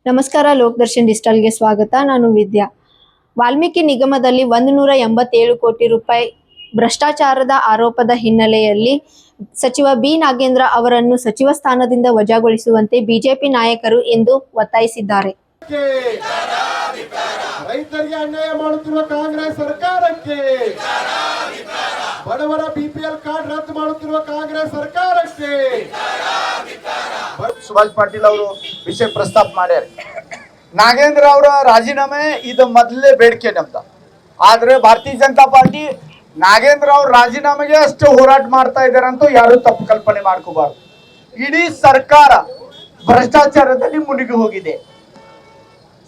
ನಮಸ್ಕಾರ, ಲೋಕದರ್ಶನ್ ಡಿಜಿಟಲ್ಗೆ ಸ್ವಾಗತ. ನಾನು ವಿದ್ಯಾ. ವಾಲ್ಮೀಕಿ ನಿಗಮದಲ್ಲಿ 187 ಕೋಟಿ ರೂಪಾಯಿ ಭ್ರಷ್ಟಾಚಾರದ ಆರೋಪದ ಹಿನ್ನೆಲೆಯಲ್ಲಿ ಸಚಿವ ಬಿ ನಾಗೇಂದ್ರ ಅವರನ್ನು ಸಚಿವ ಸ್ಥಾನದಿಂದ ವಜಾಗೊಳಿಸುವಂತೆ ಬಿಜೆಪಿ ನಾಯಕರು ಇಂದು ಒತ್ತಾಯಿಸಿದ್ದಾರೆ. ರೈತರಿಗೆ ಅನ್ಯಾಯ ಮಾಡುತ್ತಿರುವ ಕಾಂಗ್ರೆಸ್ ಸರ್ಕಾರಕ್ಕೆ, ಬಡವರ ಬಿಪಿಎಲ್ ಕಾರ್ಡ್ ರದ್ದು ಮಾಡುತ್ತಿರುವ ಕಾಂಗ್ರೆಸ್ ಸರ್ಕಾರಕ್ಕೆ ಸುಭಾಷ್ ಪಾಟೀಲ್ ಅವರು ವಿಷಯ ಪ್ರಸ್ತಾಪ ಮಾಡ್ಯಾರ. ನಾಗೇಂದ್ರ ಅವರ ರಾಜೀನಾಮೆ ಇದು ಮೊದಲೇ ಬೇಡಿಕೆ ನಮ್ದ. ಆದ್ರೆ ಭಾರತೀಯ ಜನತಾ ಪಾರ್ಟಿ ನಾಗೇಂದ್ರ ಅವ್ರ ರಾಜೀನಾಮೆಗೆ ಅಷ್ಟು ಹೋರಾಟ ಮಾಡ್ತಾ ಇದಾರೆ ಅಂತ ಯಾರು ತಪ್ಪು ಕಲ್ಪನೆ ಮಾಡ್ಕೋಬಾರ್ದು. ಇಡೀ ಸರ್ಕಾರ ಭ್ರಷ್ಟಾಚಾರದಲ್ಲಿ ಮುಳುಗಿ ಹೋಗಿದೆ.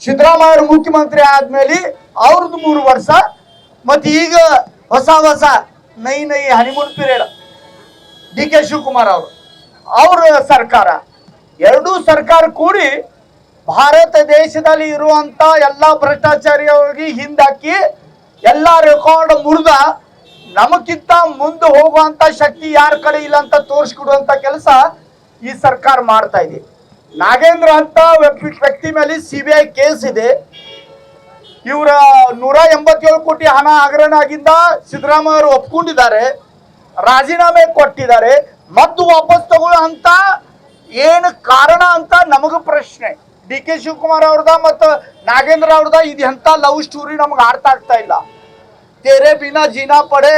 ಸಿದ್ದರಾಮಯ್ಯ ಅವರು ಮುಖ್ಯಮಂತ್ರಿ ಆದ್ಮೇಲೆ ಅವ್ರದ್ದು 3 ವರ್ಷ, ಮತ್ತೆ ಈಗ ಹೊಸ ನೈ honeymoon period D K Shivakumar ಅವ್ರ ಸರ್ಕಾರ, ಎರಡೂ ಸರ್ಕಾರ ಕೂಡಿ ಭಾರತ ದೇಶದಲ್ಲಿ ಇರುವಂತ ಎಲ್ಲಾ ಭ್ರಷ್ಟಾಚಾರಿಗಳಿಗೆ ಹಿಂದಾಕಿ ಎಲ್ಲಾ ರೆಕಾರ್ಡ್ ಮುರಿದ ನಮಗಿಂತ ಮುಂದೆ ಹೋಗುವಂತ ಶಕ್ತಿ ಯಾರ ಕಡೆ ಇಲ್ಲ ಅಂತ ತೋರಿಸ್ಕೊಡುವಂತ ಕೆಲಸ ಈ ಸರ್ಕಾರ ಮಾಡ್ತಾ ಇದೆ. ನಾಗೇಂದ್ರ ಅಂತ ವ್ಯಕ್ತಿ ಮೇಲೆ ಸಿಬಿಐ ಕೇಸ್ ಇದೆ. ಇವರ 187 ಕೋಟಿ ಹಣ ಹಗರಣ ಆಗಿಂದ ಸಿದ್ದರಾಮಯ್ಯ ಅವರು ಒಪ್ಕೊಂಡಿದ್ದಾರೆ, ರಾಜೀನಾಮೆ ಕೊಟ್ಟಿದ್ದಾರೆ. ಮತ್ತು ವಾಪಸ್ ತಗೊಳ್ಳೋ ಅಂತ ಏನು ಕಾರಣ ಅಂತ ನಮಗ ಪ್ರಶ್ನೆ. ಡಿ ಕೆ ಶಿವಕುಮಾರ್ ಅವ್ರದ ಮತ್ತು ನಾಗೇಂದ್ರ ಅವ್ರದ ಇದು ಎಂತ ಲವ್ ಸ್ಟೋರಿ ನಮ್ಗೆ ಅರ್ಥ ಆಗ್ತಾ ಇಲ್ಲ. ತೇರೆ ಬಿನಾ ಜೀನಾ ಪಡೆ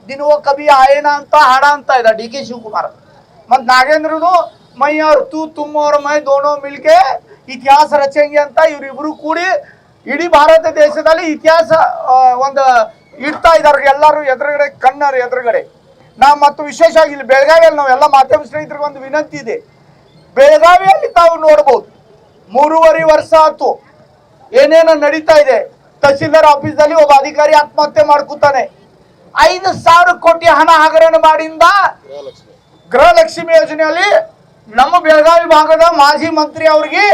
ದಿನವೋ ಕಬಿ ಆಯೇನಾ ಅಂತ ಹಾಡ ಅಂತ ಇದ್ದ ಡಿ ಕೆ ಶಿವಕುಮಾರ್. ಮತ್ತು ನಾಗೇಂದ್ರನು ಮೈ ಅವ್ರ ತುಮ್ ಅವ್ರ ಮೈ ದೋನೋ ಮಿಲ್ಕೆ ಇತಿಹಾಸ ರಚಂಗೆ ಅಂತ ಇವರಿಬ್ರು ಕೂಡಿ ಇಡೀ ಭಾರತ ದೇಶದಲ್ಲಿ ಇತಿಹಾಸ ಒಂದು ಇಡ್ತಾ ಇದ್ದಾರೆ ಎಲ್ಲರೂ ಎದುರುಗಡೆ, ಕಣ್ಣರ ಎದುರುಗಡೆ. ಮತ್ತು ವಿಶೇಷವಾಗಿ ಇಲ್ಲಿ ಬೆಳಗಾವಿಯಲ್ಲಿ ನಾವೆಲ್ಲ ಮಾಧ್ಯಮ ಸ್ನೇಹಿತರಿಗೆ ಒಂದು ವಿನಂತಿ ಇದೆ. ಬೆಳಗಾವಿಯಲ್ಲಿ ತಾವು ನೋಡ್ಬೋದು 3.5 ವರ್ಷ ಆಯ್ತು ಏನೇನು ನಡೀತಾ ಇದೆ. ತಹಸೀಲ್ದಾರ್ ಆಫೀಸಲ್ಲಿ ಒಬ್ಬ ಅಧಿಕಾರಿ ಆತ್ಮಹತ್ಯೆ ಮಾಡ್ಕೊತಾನೆ. 5,000 ಕೋಟಿ ಹಣ ಹಗರಣ ಮಾಡಿಂದ ಗೃಹಲಕ್ಷ್ಮಿ ಯೋಜನೆಯಲ್ಲಿ ನಮ್ಮ ಬೆಳಗಾವಿ ಭಾಗದ ಮಾಜಿ ಮಂತ್ರಿ ಅವ್ರಿಗೆ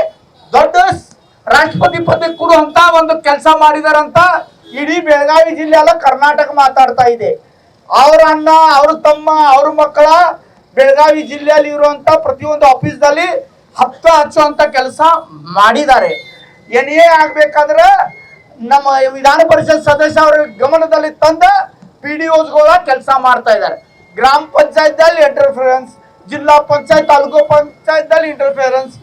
ದೊಡ್ಡ ರಾಷ್ಟ್ರಪತಿ ಪದವಿ ಕೊಡುವಂತ ಒಂದು ಕೆಲಸ ಮಾಡಿದಾರಂತ ಇಡೀ ಬೆಳಗಾವಿ ಜಿಲ್ಲೆ ಅಲ್ಲ ಕರ್ನಾಟಕ ಮಾತಾಡ್ತಾ ಇದೆ. ಅವ್ರ ಅಣ್ಣ, ಅವ್ರ ತಮ್ಮ, ಅವ್ರ ಮಕ್ಕಳ ಬೆಳಗಾವಿ ಜಿಲ್ಲೆಯಲ್ಲಿ ಇರುವಂತ ಪ್ರತಿಯೊಂದು ಆಫೀಸ್ದಲ್ಲಿ ಹಪ್ತ ಹಚ್ಚುವಂತ ಕೆಲಸ ಮಾಡಿದ್ದಾರೆ. ಏನೇ ಆಗ್ಬೇಕಾದ್ರೆ ನಮ್ಮ ವಿಧಾನ ಪರಿಷತ್ ಸದಸ್ಯ ಅವರ ಗಮನದಲ್ಲಿ ತಂದ PDOsಗಳ ಕೆಲಸ ಮಾಡ್ತಾ ಇದ್ದಾರೆ. ಗ್ರಾಮ ಪಂಚಾಯತ್ ಇಂಟರ್ಫಿರೆನ್ಸ್, ಜಿಲ್ಲಾ ಪಂಚಾಯತ್, ತಾಲೂಕು ಪಂಚಾಯತ್ ಇಂಟರ್ಫಿರೆನ್ಸ್.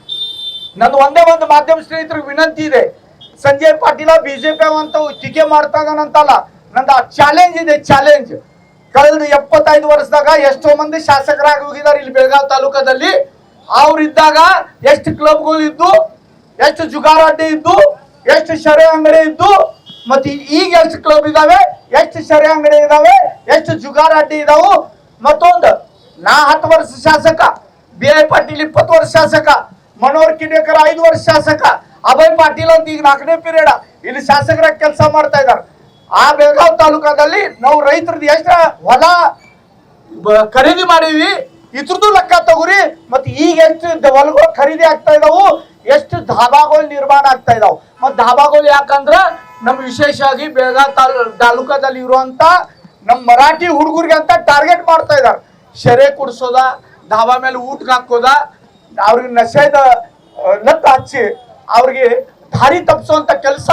ನಂದು ಒಂದೇ ಒಂದು ಮಾಧ್ಯಮ ಸ್ನೇಹಿತರಿಗೆ ವಿನಂತಿ ಇದೆ. ಸಂಜಯ್ ಪಾಟೀಲ ಬಿಜೆಪಿ ಅಂತ ಟೀಕೆ ಮಾಡ್ತಾ ಇದ್ದಾನಂತಲ್ಲ, ನಂದು ಚಾಲೆಂಜ್ ಇದೆ. ಚಾಲೆಂಜ್ ಕಳೆದ 75 ವರ್ಷದಾಗ ಎಷ್ಟೋ ಮಂದಿ ಶಾಸಕರಾಗಿ ಹೋಗಿದ್ದಾರೆ ಇಲ್ಲಿ ಬೆಳಗಾವಿ ತಾಲೂಕದಲ್ಲಿ. ಅವ್ರಿದ್ದಾಗ ಎಷ್ಟು ಕ್ಲಬ್ಗಳು ಇದ್ದು, ಎಷ್ಟು ಜುಗಾರ ಅಡ್ಡೆ ಇದ್ದು, ಎಷ್ಟು ಶರೆ ಅಂಗಡಿ ಇದ್ದು, ಮತ್ತೆ ಈಗ ಎಷ್ಟು ಕ್ಲಬ್ ಇದಾವೆ, ಎಷ್ಟು ಶರೆ ಅಂಗಡಿ ಇದಾವೆ, ಎಷ್ಟು ಜುಗಾರ ಅಡ್ಡೆ ಇದಾವು. ಮತ್ತೊಂದು ನಾ 10 ವರ್ಷ ಶಾಸಕ, BI ಪಾಟೀಲ್ 20 ವರ್ಷ ಶಾಸಕ, ಮನೋಹರ್ ಕಿಡಿಯಕರ್ 5 ವರ್ಷ ಶಾಸಕ, ಅಭಯ್ ಪಾಟೀಲ್ ಅಂತ ಈಗ 4ನೇ ಪೀರಿಯಡ್ ಇಲ್ಲಿ ಶಾಸಕರಾಗಿ ಕೆಲಸ ಮಾಡ್ತಾ ಇದ್ದಾರೆ. ಆ ಬೆಳಗಾವಿ ತಾಲೂಕದಲ್ಲಿ ನಾವು ರೈತರದ್ದು ಎಷ್ಟು ಹೊಲ ಖರೀದಿ ಮಾಡೀವಿ ಇದ್ರದ್ದು ಲೆಕ್ಕ ತಗೋರಿ. ಮತ್ತೆ ಈಗ ಎಷ್ಟು ಹೊಲಗಳು ಖರೀದಿ ಆಗ್ತಾ ಇದಾವು, ಎಷ್ಟು ಧಾಬಾಗಳು ನಿರ್ಮಾಣ ಆಗ್ತಾ ಇದಾವು. ಮತ್ತು ಧಾಬಾಗಳು ಯಾಕಂದ್ರ ನಮ್ಮ ವಿಶೇಷವಾಗಿ ಬೆಳಗಾವಿ ತಾಲೂಕದಲ್ಲಿ ಇರುವಂತ ನಮ್ಮ ಮರಾಠಿ ಹುಡುಗರಿಗೆ ಅಂತ ಟಾರ್ಗೆಟ್ ಮಾಡ್ತಾ ಇದ್ದಾರೆ. ಶೆರೆ ಕುಡಿಸೋದ, ಧಾಬಾ ಮೇಲೆ ಊಟಕ್ಕೆ ಹಾಕೋದ, ಅವ್ರಿಗೆ ನಶೆದ ಲತ್ ಹಚ್ಚಿ ಅವ್ರಿಗೆ ದಾರಿ ತಪ್ಪಿಸುವಂತ ಕೆಲಸ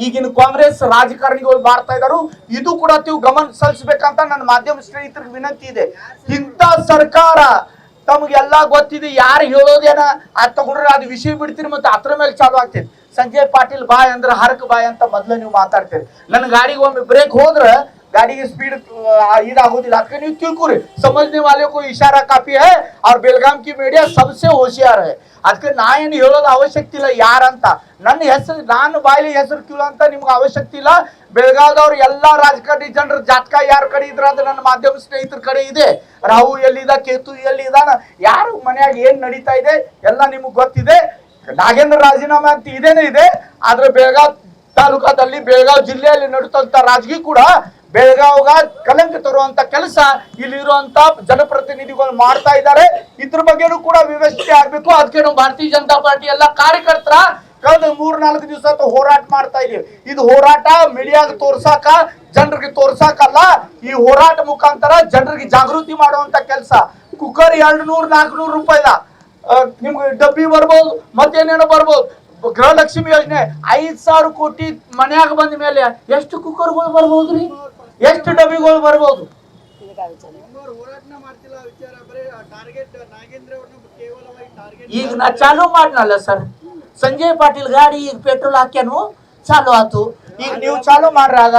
ಈಗಿನ ಕಾಂಗ್ರೆಸ್ ರಾಜಕಾರಣಿಗಳು ಮಾಡ್ತಾ ಇದ್ದಾರೆ. ಇದು ಕೂಡ ನೀವು ಗಮನ ಸಲ್ಲಿಸಬೇಕಂತ ನನ್ನ ಮಾಧ್ಯಮ ಸ್ನೇಹಿತರಿಗೆ ವಿನಂತಿ ಇದೆ. ಇಂಥ ಸರ್ಕಾರ ತಮಗೆಲ್ಲ ಗೊತ್ತಿದೆ. ಯಾರು ಹೇಳೋದೇನ ಅದು ತಗೊಂಡ್ರೆ ಅದು ವಿಷಯ ಬಿಡ್ತೀರಿ, ಮತ್ತೆ ಅದ್ರ ಮೇಲೆ ಚಾಲು ಆಗ್ತೈತಿ. ಸಂಜಯ್ ಪಾಟೀಲ್ ಬಾಯ್ ಅಂದ್ರೆ ಹರಕ್ ಬಾಯ್ ಅಂತ ಮೊದಲು ನೀವು ಮಾತಾಡ್ತೀರಿ. ನನ್ನ ಗಾಡಿಗೆ ಒಮ್ಮೆ ಬ್ರೇಕ್ ಹೋದ್ರೆ ಗಾಡಿಗೆ ಸ್ಪೀಡ್ ಇದಾಗೋದಿಲ್ಲ. ಅದಕ್ಕೆ ನೀವು ತಿಳ್ಕೊರಿ, ಸಮझने वाले को इशारा काफी है और बेलगाम की मीडिया सबसे होशियार है. ಅದಕ್ಕೆ ನಾ ಏನು ಹೇಳೋದು ಅವಶ್ಯಕತೆ ಇಲ್ಲ ಯಾರಂತ. ನನ್ನ ಹೆಸರು, ನಾನು ಬಾಯಲ್ಲಿ ಹೆಸರು ಕೀಳು ಅಂತ ನಿಮ್ಗೆ ಅವಶ್ಯಕತೆ ಇಲ್ಲ. ಬೆಳಗಾವಿದವ್ರು ಎಲ್ಲ ರಾಜಕಾರಣಿ ಜನರ ಜಾತಕ ಯಾರ ಕಡೆ ಇದ್ರ ಅಂತ ನನ್ನ ಮಾಧ್ಯಮ ಸ್ನೇಹಿತರ ಕಡೆ ಇದೆ. ರಾಹು ಎಲ್ಲಿದ, ಕೇತು ಎಲ್ಲಿದಾನ, ಯಾರು ಮನೆಯಾಗ ಏನ್ ನಡೀತಾ ಇದೆ ಎಲ್ಲ ನಿಮ್ಗೆ ಗೊತ್ತಿದೆ. ನಾಗೇಂದ್ರ ರಾಜೀನಾಮೆ ಅಂತ ಇದೇನೇ ಇದೆ. ಆದ್ರೆ ಬೆಳಗಾವಿ ತಾಲೂಕದಲ್ಲಿ, ಬೆಳಗಾವಿ ಜಿಲ್ಲೆಯಲ್ಲಿ ನಡೀತಂತ ರಾಜಕೀಯ ಕೂಡ ಬೆಳಗಾವಿಗ ಕಲಂಕ ತರುವಂತ ಕೆಲಸ ಇಲ್ಲಿರುವಂತ ಜನಪ್ರತಿನಿಧಿಗಳು ಮಾಡ್ತಾ ಇದ್ದಾರೆ. ಇದ್ರ ಬಗ್ಗೆನೂ ಕೂಡ ವ್ಯವಸ್ಥೆ ಆಗ್ಬೇಕು. ಅದಕ್ಕೆ ನಾವು ಭಾರತೀಯ ಜನತಾ ಪಾರ್ಟಿ ಎಲ್ಲ ಕಾರ್ಯಕರ್ತರ ಕಳೆದ 3-4 ದಿವಸ ಹೋರಾಟ ಮಾಡ್ತಾ ಇದೀವಿ. ಇದು ಹೋರಾಟ ಮೀಡಿಯಾಗ ತೋರ್ಸಾಕ, ಜನರಿಗೆ ತೋರ್ಸಾಕಲ್ಲ. ಈ ಹೋರಾಟ ಮುಖಾಂತರ ಜನರಿಗೆ ಜಾಗೃತಿ ಮಾಡುವಂತ ಕೆಲಸ. ಕುಕ್ಕರ್ 200-400 ರೂಪಾಯಿದ ನಿಮ್ಗೆ ಡಬ್ಬಿ ಬರ್ಬೋದು, ಮತ್ತೇನೇನೋ ಬರ್ಬೋದು. ಗೃಹಲಕ್ಷ್ಮಿ ಯೋಜನೆ 5,000 ಕೋಟಿ ಮನ್ಯಾಗ ಬಂದ ಮೇಲೆ ಎಷ್ಟು ಕುಕ್ಕರ್ಗಳು ಬರ್ಬೋದ್ರಿ, ಎಷ್ಟು ಡಬ್ಬಿಗಳು ಬರ್ಬೋದು? ಈಗ ನಾ ಚಾಲು ಮಾಡ್ನಲ್ಲ ಸರ್, ಸಂಜಯ್ ಪಾಟೀಲ್ ಗಾಡಿ ಈಗ ಪೆಟ್ರೋಲ್ ಹಾಕ್ಯಾನು ಚಾಲು ಆತು. ಈಗ ನೀವು ಚಾಲು ಮಾಡ್ರಾಗ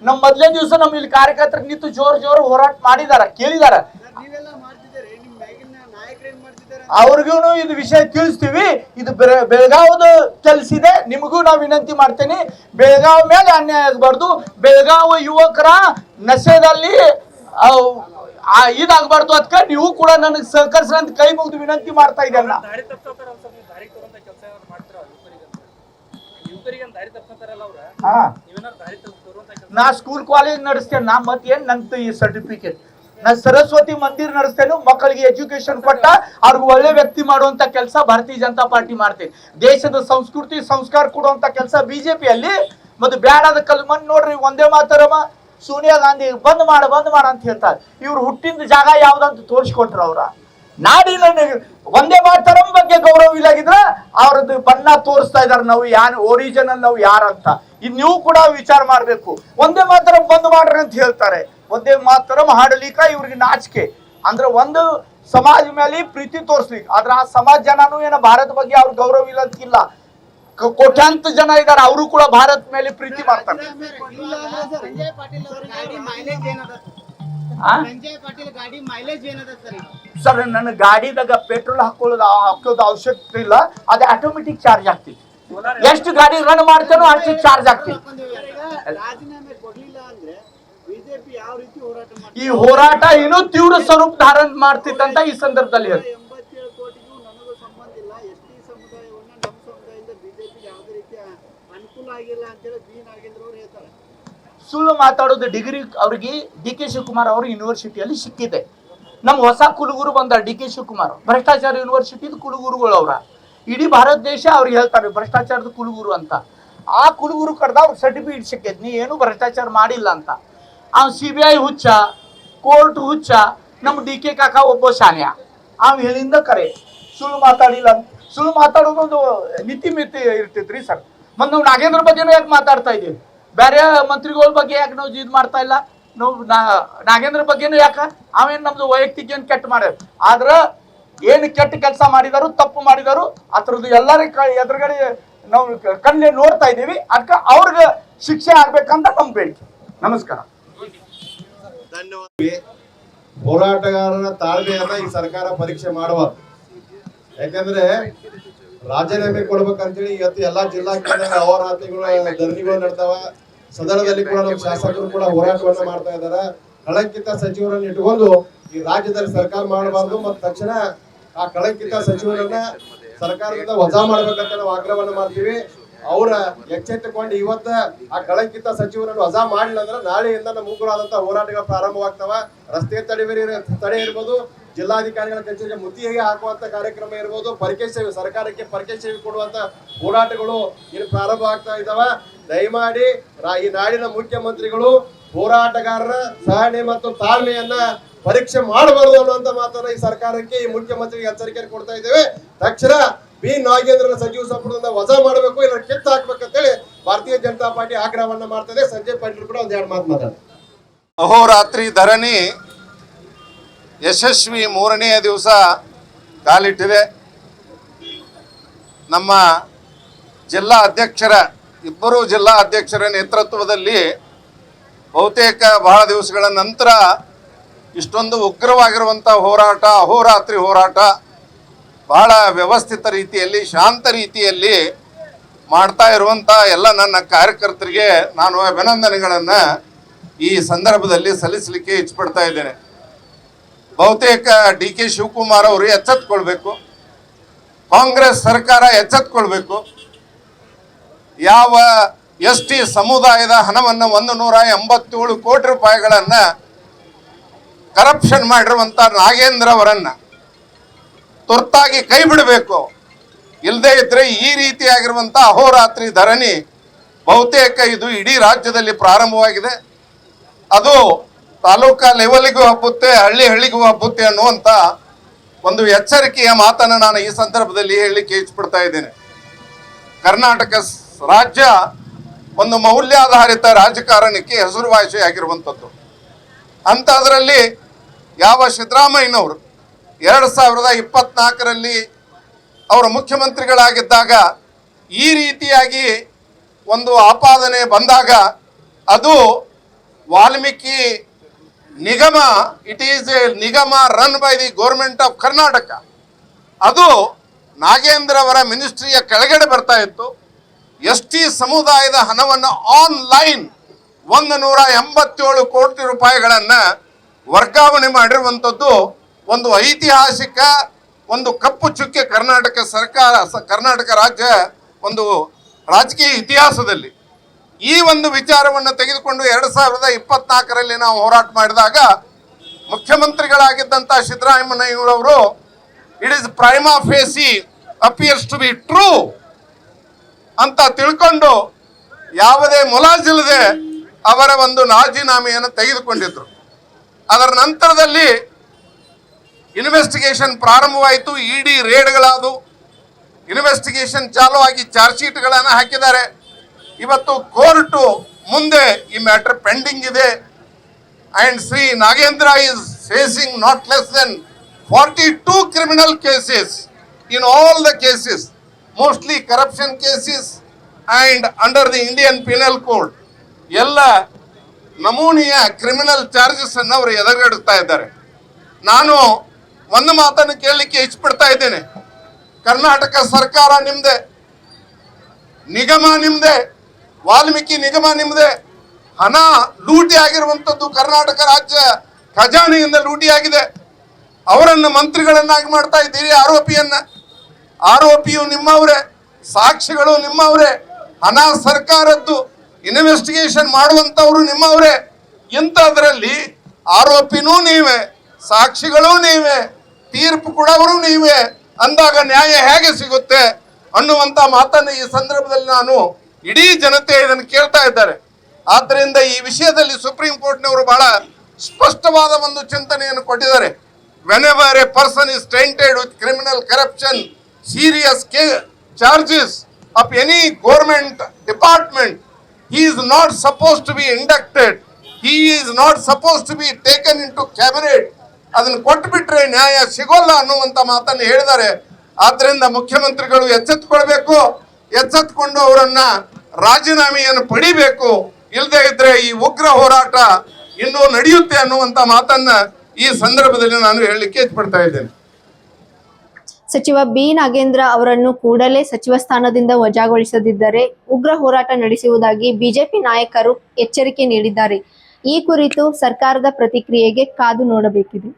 ನಮ್ ಮೊದ್ಲೇ ದಿವಸ ನಮ್ ಇಲ್ಲಿ ಕಾರ್ಯಕರ್ತರು ನಿಂತು ಜೋರ್ ಹೋರಾಟ ಮಾಡಿದಾರ, ಕೇಳಿದಾರ. ಅವ್ರಿಗೂ ಇದು ವಿಷಯ ತಿಳಿಸ್ತೀವಿ. ಇದು ಬೆಳಗಾವದ ಕೆಲಸ ಇದೆ, ನಿಮಗೂ ನಾವು ವಿನಂತಿ ಮಾಡ್ತೇನೆ, ಬೆಳಗಾವ್ ಮೇಲೆ ಅನ್ಯಾಯ ಆಗಬಾರ್ದು. ಬೆಳಗಾವ ಯುವಕರ ನಶೆದಲ್ಲಿ ಇದಾಗಬಾರ್ದು. ಅದಕ್ಕೆ ನೀವು ಕೂಡ ನನಗೆ ಸಹಕರಿಸಂತ ಕೈ ಮುಗಿದು ವಿನಂತಿ ಮಾಡ್ತಾ ಇದ್ದಲ್ಲ. ನಾ ಸ್ಕೂಲ್ ಕಾಲೇಜ್ ನಡೆಸ್ತೇನೆ, ನಾ ಮತ್ತೇನ್ ನಂತ ಈ ಸರ್ಟಿಫಿಕೇಟ್. ನಾ ಸರಸ್ವತಿ ಮಂದಿರ್ ನಡೆಸ್ತೇನೆ, ಮಕ್ಕಳಿಗೆ ಎಜುಕೇಶನ್ ಕೊಟ್ಟ ಅವ್ರಿಗೆ ಒಳ್ಳೆ ವ್ಯಕ್ತಿ ಮಾಡುವಂತ ಕೆಲಸ ಭಾರತೀಯ ಜನತಾ ಪಾರ್ಟಿ ಮಾಡ್ತೇನೆ. ದೇಶದ ಸಂಸ್ಕೃತಿ ಸಂಸ್ಕಾರ ಕೊಡುವಂತ ಕೆಲಸ ಬಿಜೆಪಿಯಲ್ಲಿ. ಮತ್ತೆ ಬ್ಯಾಡದ ಕಲ್ಮನ್ ನೋಡ್ರಿ, ಒಂದೇ ಮಾತರಮ ಸೋನಿಯಾ ಗಾಂಧಿ ಬಂದ್ ಮಾಡ ಅಂತ ಹೇಳ್ತಾರೆ. ಇವ್ರು ಹುಟ್ಟಿದ ಜಾಗ ಯಾವ್ದಂತ ತೋರಿಸ್ಕೊಟ್ರ ಅವ್ರ ನಾಡಿನ ಒಂದೇ ಮಾತರಂ ಬಗ್ಗೆ ಗೌರವ ಇಲ್ಲಾಗಿದ್ರ ಅವ್ರದ್ದು ಬಣ್ಣ ತೋರಿಸ್ತಾ ಇದಾರೆ. ನಾವು ಒರಿಜಿನಲ್ ನಾವು ಯಾರಂತ ಇನ್ ನೀವು ಕೂಡ ವಿಚಾರ ಮಾಡ್ಬೇಕು. ಒಂದೇ ಮಾತರಂ ಬಂದ್ ಮಾಡ್ರಿ ಅಂತ ಹೇಳ್ತಾರೆ. ಒಂದೇ ಮಾತರಂ ಹಾಡಲಿಕ್ಕ ಇವ್ರಿಗೆ ನಾಚಿಕೆ. ಅಂದ್ರೆ ಒಂದು ಸಮಾಜ ಮೇಲೆ ಪ್ರೀತಿ ತೋರಿಸ್ಲಿಕ್ಕೆ, ಆದ್ರೆ ಆ ಸಮಾಜ ಜನನು ಏನೋ ಭಾರತ ಬಗ್ಗೆ ಅವ್ರ ಗೌರವ ಇಲ್ಲ ಅಂತಿಲ್ಲ. ಕೋಟ್ಯಾಂತ ಜನ ಇದಾರೆ, ಅವರು ಕೂಡ ಭಾರತ ಮೇಲೆ ಪ್ರೀತಿ ಮಾಡ್ತಾರೆ. ಸರ್, ನನ್ನ ಗಾಡಿದಾಗ ಪೆಟ್ರೋಲ್ ಹಾಕೋದು ಅವಶ್ಯಕತೆ ಇಲ್ಲ, ಅದು ಆಟೋಮೆಟಿಕ್ ಚಾರ್ಜ್ ಆಗ್ತೈತಿ. ಎಷ್ಟು ಗಾಡಿ ರನ್ ಮಾಡ್ತೇನೋ ಅಷ್ಟು ಚಾರ್ಜ್ ಆಗ್ತೈತಿ. ಈ ಹೋರಾಟ ಇನ್ನೂ ತೀವ್ರ ಸ್ವರೂಪ ಧಾರಣ ಮಾಡ್ತಿತ್ತಂತ ಈ ಸಂದರ್ಭದಲ್ಲಿ ಹೇಳಿ. ಸುಳ್ಳು ಮಾತಾಡೋದು. ಡಿಗ್ರಿ ಅವ್ರಿಗೆ DK ಶಿವಕುಮಾರ್ ಅವರು ಯೂನಿವರ್ಸಿಟಿಯಲ್ಲಿ ಸಿಕ್ಕಿದೆ. ನಮ್ಮ ಹೊಸ ಕುಲಗುರು ಬಂದ DK ಶಿವಕುಮಾರ್, ಭ್ರಷ್ಟಾಚಾರ ಯೂನಿವರ್ಸಿಟಿದ ಕುಲಗುರುಗಳು ಅವರ. ಇಡೀ ಭಾರತ ದೇಶ ಅವ್ರಿಗೆ ಹೇಳ್ತಾರೆ ಭ್ರಷ್ಟಾಚಾರದ ಕುಲಗುರು ಅಂತ. ಆ ಕುಲಗುರು ಕಡ್ದ ಅವ್ರಿಗೆ ಸರ್ಟಿಫಿಕೇಟ್ ಸಿಕ್ಕೈತಿ, ನೀ ಏನು ಭ್ರಷ್ಟಾಚಾರ ಮಾಡಿಲ್ಲ ಅಂತ. ಅವ್ CBI ಹುಚ್ಚ, ಕೋರ್ಟ್ ಹುಚ್ಚ, ನಮ್ಮ DK ಕಾಕ ಒಬ್ಬ ಶಾನ್ಯ. ಅವ್ ಹೇಳಿಂದ ಕರೆ ಸುಳ್ಳು ಮಾತಾಡಿಲ್ಲ. ಸುಳ್ಳು ಮಾತಾಡೋದೊಂದು ನೀತಿ ಮಿತಿ ಇರ್ತೈತ್ರಿ ಸರ್. ಮತ್ತೆ ನಾವು ನಾಗೇಂದ್ರ ಬಗ್ಗೆನೂ ಯಾಕೆ ಮಾತಾಡ್ತಾ ಇದೀವಿ, ಬೇರೆ ಮಂತ್ರಿಗಳ ಬಗ್ಗೆ ಯಾಕೆ ನಾವು ಇದು ಮಾಡ್ತಾ ಇಲ್ಲ? ನಾವು ನಾಗೇಂದ್ರ ಬಗ್ಗೆನೂ ಯಾಕ, ಅವೇನು ನಮ್ದು ವೈಯಕ್ತಿಕ ಏನು ಕೆಟ್ಟ ಮಾಡ್ಯಾರ. ಆದ್ರ ಏನು ಕೆಟ್ಟ ಕೆಲಸ ಮಾಡಿದಾರು, ತಪ್ಪು ಮಾಡಿದಾರು, ಅದ್ರದ್ದು ಎಲ್ಲರ ಎದುರುಗಡೆ ನಾವು ಕಣ್ಣೆ ನೋಡ್ತಾ ಇದ್ದೀವಿ. ಅದಕ್ಕೆ ಅವ್ರಿಗೆ ಶಿಕ್ಷೆ ಆಗ್ಬೇಕಂತ ನಮ್ಮ ಬೇಡಿಕೆ. ನಮಸ್ಕಾರ. ಧನ್ಯವಾದ. ಹೋರಾಟಗಾರರ ತಾಳ್ಮೆಯನ್ನ ಈ ಸರ್ಕಾರ ಪರೀಕ್ಷೆ ಮಾಡಬಾರ್ದು. ಯಾಕಂದ್ರೆ ರಾಜೀನಾಮೆ ಕೊಡ್ಬೇಕಂತೇಳಿ ಇವತ್ತು ಎಲ್ಲಾ ಜಿಲ್ಲಾ ಕೇಂದ್ರಗಳ ಅಹೋರಾತ್ರಿಗಳು ಧರಣಿಗಳು ನಡೆದಾವ. ಸದನದಲ್ಲಿ ಕೂಡ ನಮ್ಮ ಶಾಸಕರು ಕೂಡ ಹೋರಾಟವನ್ನ ಮಾಡ್ತಾ ಇದಾರ. ಕಳಂಕಿತ ಸಚಿವರನ್ನ ಇಟ್ಕೊಂಡು ಈ ರಾಜ್ಯದಲ್ಲಿ ಸರ್ಕಾರ ಮಾಡಬಾರ್ದು, ಮತ್ತು ತಕ್ಷಣ ಆ ಕಳಂಕಿತ ಸಚಿವರನ್ನ ಸರ್ಕಾರದಿಂದ ವಜಾ ಮಾಡ್ಬೇಕಂತ ನಾವು ಆಗ್ರಹವನ್ನ ಮಾಡ್ತೀವಿ. ಅವರ ಎಚ್ಚೆತ್ತುಕೊಂಡು ಇವತ್ತ ಆ ಕಳಂಕಿತ ಸಚಿವರನ್ನು ವಜಾ ಮಾಡಿಲ್ಲ ಅಂದ್ರೆ ನಾಳೆಯಿಂದ ನಮ್ಮ ಉಗ್ರವಾದಂತಹ ಹೋರಾಟಗಳು ಪ್ರಾರಂಭವಾಗ್ತಾವ. ರಸ್ತೆ ತಡೆ ಇರ್ಬೋದು, ಜಿಲ್ಲಾಧಿಕಾರಿಗಳ ಕಚೇರಿಗೆ ಮುತ್ತಿಗೆ ಹಾಕುವಂತ ಕಾರ್ಯಕ್ರಮ ಇರ್ಬೋದು, ಪರಕೆ ಸೇವೆ, ಸರ್ಕಾರಕ್ಕೆ ಪರಕೆ ಸೇವೆ ಕೊಡುವಂತ ಹೋರಾಟಗಳು ಇಲ್ಲಿ ಪ್ರಾರಂಭ ಆಗ್ತಾ ಇದ್ದಾವ. ದಯಮಾಡಿ ಈ ನಾಡಿನ ಮುಖ್ಯಮಂತ್ರಿಗಳು ಹೋರಾಟಗಾರರ ಸಹನೆ ಮತ್ತು ತಾಳ್ಮೆಯನ್ನ ಪರೀಕ್ಷೆ ಮಾಡಬಾರದು ಅನ್ನುವಂತ ಮಾತನ್ನ ಈ ಸರ್ಕಾರಕ್ಕೆ, ಈ ಮುಖ್ಯಮಂತ್ರಿಗೆ ಎಚ್ಚರಿಕೆ ಕೊಡ್ತಾ ಇದ್ದೇವೆ. ತಕ್ಷಣ ಬಿ ನಾಗೇಂದ್ರನ ಸಚಿವ ಸಂಪುಟದಿಂದ ವಜಾ ಮಾಡಬೇಕು, ಇಲ್ಲ ಕಿತ್ತು ಹಾಕ್ಬೇಕಂತೇಳಿ ಭಾರತೀಯ ಜನತಾ ಪಾರ್ಟಿ ಆಗ್ರಹವನ್ನ ಮಾಡ್ತದೆ. ಸಂಜಯ್ ಪಾಟೀಲ್ ಕೂಡ ಒಂದೆರಡು ಮಾತು ಮಾತಾಡ್ತಾರೆ. ಅಹೋರಾತ್ರಿ ಧರಣಿ ಯಶಸ್ವಿ 3ನೆಯ ದಿವಸ ಕಾಲಿಟ್ಟಿದೆ. ನಮ್ಮ ಜಿಲ್ಲಾ ಅಧ್ಯಕ್ಷರ, ಇಬ್ಬರು ಜಿಲ್ಲಾ ಅಧ್ಯಕ್ಷರ ನೇತೃತ್ವದಲ್ಲಿ ಬಹುತೇಕ ಬಹಳ ದಿವಸಗಳ ನಂತರ ಇಷ್ಟೊಂದು ಉಗ್ರವಾಗಿರುವಂಥ ಹೋರಾಟ, ಅಹೋರಾತ್ರಿ ಹೋರಾಟ ಬಹಳ ವ್ಯವಸ್ಥಿತ ರೀತಿಯಲ್ಲಿ, ಶಾಂತ ರೀತಿಯಲ್ಲಿ ಮಾಡ್ತಾ ಇರುವಂಥ ಎಲ್ಲ ನನ್ನ ಕಾರ್ಯಕರ್ತರಿಗೆ ನಾನು ಅಭಿನಂದನೆಗಳನ್ನು ಈ ಸಂದರ್ಭದಲ್ಲಿ ಸಲ್ಲಿಸಲಿಕ್ಕೆ ಇಚ್ಛಪಡ್ತಾ ಇದ್ದೇನೆ. ಬಹುತೇಕ DK ಶಿವಕುಮಾರ್ ಅವರು ಎಚ್ಚೆತ್ತುಕೊಳ್ಬೇಕು, ಕಾಂಗ್ರೆಸ್ ಸರ್ಕಾರ ಎಚ್ಚೆತ್ತುಕೊಳ್ಬೇಕು. ಯಾವ ST ಸಮುದಾಯದ ಹಣವನ್ನು 187 ಕೋಟಿ ರೂಪಾಯಿಗಳನ್ನು ಕರಪ್ಷನ್ ಮಾಡಿರುವಂಥ ನಾಗೇಂದ್ರ ಅವರನ್ನ ತುರ್ತಾಗಿ ಕೈ ಬಿಡಬೇಕು. ಇಲ್ಲದೇ ಇದ್ರೆ ಈ ರೀತಿಯಾಗಿರುವಂಥ ಅಹೋರಾತ್ರಿ ಧರಣಿ ಬಹುತೇಕ ಇದು ಇಡೀ ರಾಜ್ಯದಲ್ಲಿ ಪ್ರಾರಂಭವಾಗಿದೆ. ಅದು ತಾಲೂಕಾ ಲೆವೆಲ್ಗೂ ಹಬ್ಬುತ್ತೆ, ಹಳ್ಳಿಗೂ ಹಬ್ಬುತ್ತೆ ಅನ್ನುವಂಥ ಒಂದು ಎಚ್ಚರಿಕೆಯ ಮಾತನ್ನು ನಾನು ಈ ಸಂದರ್ಭದಲ್ಲಿ ಹೇಳಲಿಕ್ಕೆ ಇಚ್ಛಪಡ್ತಾ ಇದ್ದೇನೆ. ಕರ್ನಾಟಕ ರಾಜ್ಯ ಒಂದು ಮೌಲ್ಯಾಧಾರಿತ ರಾಜಕಾರಣಕ್ಕೆ ಹೆಸರುವಾಸಿಯಾಗಿರುವಂಥದ್ದು. ಅಂಥದ್ರಲ್ಲಿ ಯಾವ ಸಿದ್ದರಾಮಯ್ಯನವರು 2024ರಲ್ಲಿ ಅವರು ಮುಖ್ಯಮಂತ್ರಿಗಳಾಗಿದ್ದಾಗ ಈ ರೀತಿಯಾಗಿ ಒಂದು ಆಪಾದನೆ ಬಂದಾಗ ಅದು ವಾಲ್ಮೀಕಿ ನಿಗಮ, ಇಟ್ ಈಸ್ ಎ ನಿಗಮ run by the government of Karnataka, ಅದು ನಾಗೇಂದ್ರ ಅವರ ಮಿನಿಸ್ಟ್ರಿಯ ಕೆಳಗಡೆ ಬರ್ತಾ ಇತ್ತು. ST ಸಮುದಾಯದ ಹಣವನ್ನು ಆನ್ಲೈನ್ 187 ಕೋಟಿ ರೂಪಾಯಿಗಳನ್ನು ವರ್ಗಾವಣೆ ಮಾಡಿರುವಂಥದ್ದು ಒಂದು ಐತಿಹಾಸಿಕ ಒಂದು ಕಪ್ಪು ಚುಕ್ಕೆ ಕರ್ನಾಟಕ ರಾಜ್ಯ ಒಂದು ರಾಜಕೀಯ ಇತಿಹಾಸದಲ್ಲಿ. ಈ ಒಂದು ವಿಚಾರವನ್ನು ತೆಗೆದುಕೊಂಡು 2024ರಲ್ಲಿ ನಾವು ಹೋರಾಟ ಮಾಡಿದಾಗ ಮುಖ್ಯಮಂತ್ರಿಗಳಾಗಿದ್ದಂಥ ಸಿದ್ದರಾಮಯ್ಯನವರು it is prima facie appears to be true ಅಂತ ತಿಳ್ಕೊಂಡು ಯಾವುದೇ ಮುಲಾಜಿಲ್ಲದೆ ಅವರ ಒಂದು ರಾಜೀನಾಮೆಯನ್ನು ತೆಗೆದುಕೊಂಡಿದ್ರು. ಅದರ ನಂತರದಲ್ಲಿ ಇನ್ವೆಸ್ಟಿಗೇಷನ್ ಪ್ರಾರಂಭವಾಯಿತು. ED ರೇಡ್ಗಳಾದವು, ಇನ್ವೆಸ್ಟಿಗೇಷನ್ ಚಾಲೂ ಆಗಿ ಚಾರ್ಜ್ ಶೀಟ್ಗಳನ್ನು ಹಾಕಿದ್ದಾರೆ. ಇವತ್ತು ಕೋರ್ಟು ಮುಂದೆ ಈ ಮ್ಯಾಟರ್ ಪೆಂಡಿಂಗ್ ಇದೆ. And Shri Nagendra is facing not less than 42 criminal cases in all the cases, mostly corruption cases and under the Indian penal code ಎಲ್ಲ ನಮೂನೆಯ ಕ್ರಿಮಿನಲ್ ಚಾರ್ಜಸ್ ಅನ್ನು ಅವರು ಎದುರುಗಡ್ತಾ ಇದ್ದಾರೆ. ನಾನು ಒಂದು ಮಾತನ್ನು ಕೇಳಲಿಕ್ಕೆ ಇಚ್ಛಪಡ್ತಾ ಇದ್ದೇನೆ. ಕರ್ನಾಟಕ ಸರ್ಕಾರ ನಿಮ್ದೆ, ನಿಗಮ ನಿಮ್ದೆ, ವಾಲ್ಮೀಕಿ ನಿಗಮ ನಿಮ್ದೆ. ಹಣ ಲೂಟಿ ಆಗಿರುವಂಥದ್ದು ಕರ್ನಾಟಕ ರಾಜ್ಯ ಖಜಾನೆಯಿಂದ ಲೂಟಿಯಾಗಿದೆ. ಅವರನ್ನು ಮಂತ್ರಿಗಳನ್ನಾಗಿ ಮಾಡ್ತಾ ಇದ್ದೀರಿ. ಆರೋಪಿಯು ನಿಮ್ಮವರೇ, ಸಾಕ್ಷಿಗಳು ನಿಮ್ಮವರೇ, ಹಣ ಸರ್ಕಾರದ್ದು, ಇನ್ವೆಸ್ಟಿಗೇಷನ್ ಮಾಡುವಂಥವ್ರು ನಿಮ್ಮವರೇ. ಇಂಥದ್ರಲ್ಲಿ ಆರೋಪಿನೂ ನೀವೇ, ಸಾಕ್ಷಿಗಳೂ ನೀವೇ, ತೀರ್ಪು ಕೊಡೋರು ನೀವೇ ಅಂದಾಗ ನ್ಯಾಯ ಹೇಗೆ ಸಿಗುತ್ತೆ ಅನ್ನುವಂಥ ಮಾತನ್ನು ಈ ಸಂದರ್ಭದಲ್ಲಿ ನಾನು ಇಡೀ ಜನತೆ ಇದನ್ನು ಕೇಳ್ತಾ ಇದ್ದಾರೆ. ಆದ್ದರಿಂದ ಈ ವಿಷಯದಲ್ಲಿ ಸುಪ್ರೀಂ ಕೋರ್ಟ್ನವರು ಬಹಳ ಸ್ಪಷ್ಟವಾದ ಒಂದು ಚಿಂತನೆಯನ್ನು ಕೊಟ್ಟಿದ್ದಾರೆ. whenever a person is tainted with criminal corruption, serious charges of any government department, he is not supposed to be inducted, he is not supposed to be taken into cabinet. ಅದನ್ನು ಕೊಟ್ಟು ಬಿಟ್ರೆ ನ್ಯಾಯ ಸಿಗೋಲ್ಲ ಅನ್ನುವಂಥ ಮಾತನ್ನು ಹೇಳಿದ್ದಾರೆ. ಆದ್ದರಿಂದ ಮುಖ್ಯಮಂತ್ರಿಗಳು ಎಚ್ಚೆತ್ತುಕೊಳ್ಬೇಕು, ಎಚ್ಚೆತ್ತುಕೊಂಡು ಅವರನ್ನ ರಾಜೀನಾಮೆಯನ್ನು ಪಡಿಬೇಕು. ಇಲ್ಲದೆ ಇದ್ರೆ ಈ ಉಗ್ರ ಹೋರಾಟ ಇನ್ನೂ ನಡೆಯುತ್ತೆ ಅನ್ನುವಂಥ ಮಾತನ್ನ ಈ ಸಂದರ್ಭದಲ್ಲಿ ನಾನು ಹೇಳಲಿಕ್ಕೆ ಇಚ್ಛಪಡ್ತಾ ಇದ್ದೇನೆ. ಸಚಿವ ಬಿ ನಾಗೇಂದ್ರ ಅವರನ್ನು ಕೂಡಲೇ ಸಚಿವ ಸ್ಥಾನದಿಂದ ವಜಾಗೊಳಿಸದಿದ್ದರೆ ಉಗ್ರ ಹೋರಾಟ ನಡೆಸುವುದಾಗಿ ಬಿಜೆಪಿ ನಾಯಕರು ಎಚ್ಚರಿಕೆ ನೀಡಿದ್ದಾರೆ. ಈ ಕುರಿತು ಸರ್ಕಾರದ ಪ್ರತಿಕ್ರಿಯೆಗೆ ಕಾದು ನೋಡಬೇಕಿದೆ.